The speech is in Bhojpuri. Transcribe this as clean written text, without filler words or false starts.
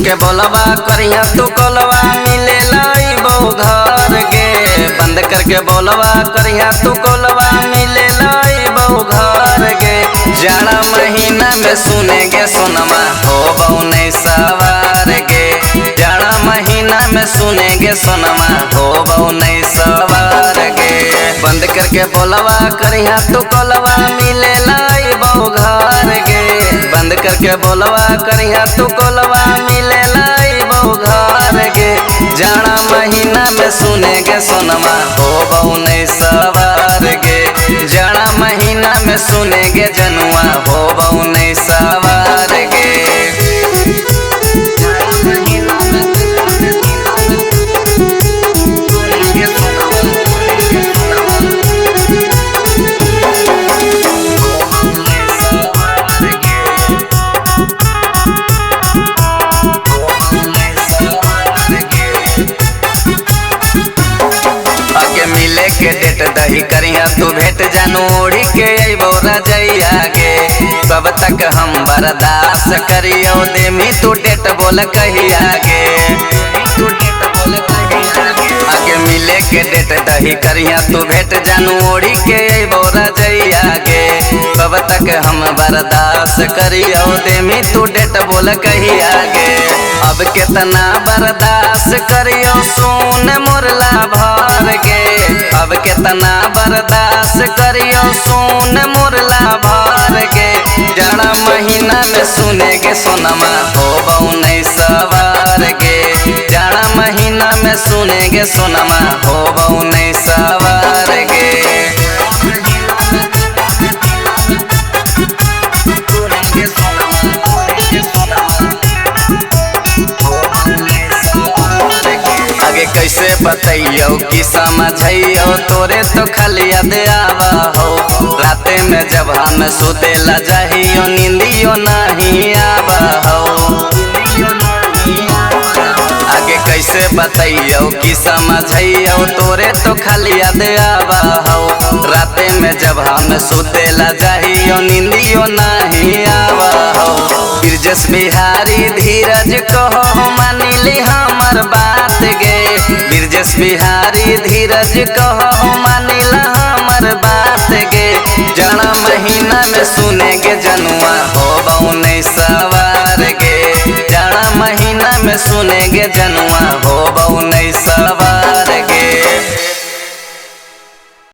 करके बोलवा करिया तू कोलवा मिले लाइबो घर गे। बंद करके बोलवा करिया तू कोलवा मिले लाइबो घर गे। जाड़ा महीना में सुनेगे सोनमा हो बौने सवार गे। जाड़ा महीना में सुनेगे सोनमा हो बौने सवार गे। बंद करके बोलवा करिया तू कोलवा मिले लाइबो घर गे। बंद करके बोलवा करिया तू कोलवा मिले लाइबो घर गे। जाड़ा महीना में सुनेगे सोनमा हो बौने सवार गे। जाड़ा महीना में सुनेगे जनुआ हो बौने सवार गे। मिले के डेट दही करिया तू भेंट जानू ओढ़ी के अइबो रजैया गे। कब तक हम बर्दाश्त करियो देमी तू डेट बोल कहिया गे। आगे मिले के डेट दही करिया तू भेंट जानू ओढ़ी के अइबो रजैया गे। कब तक हम बर्दाश्त करियो देमी तू डेट बोल कहिया गे। अब कितना बर्दाश्त करियो सोन मुरला भर गे। अब कितना बर्दाश्त करियो सोन मुरला भर गे। जाड़ा महीना में सुनेगे सोनमा हो बौने सवार गे। जाड़ा महीना में सुनेगे सोनमा हो बौने सवार गे। आगे कैसे बतैयो कि समझैयो तोरे तो खाली याद आवा हो। राते में जब हम सुतेला जाहियो नींदियो नहीं आवा हो। आगे कैसे बतैयो कि समझैयो तोरे तो खाली याद आवा हो। राते में जब हम सुतेला जाहियो नींदियो नहीं आवा हो। ब्रजेश बिहारी धीरज कहो मानिली हमर बात गे। ब्रजेश बिहारी धीरज कहो मानिला हमर बात गे। जाड़ा महीना में सुनेगे जनुआ हो बौने सवार गे। जाड़ा महीना में सुनेगे जनुआ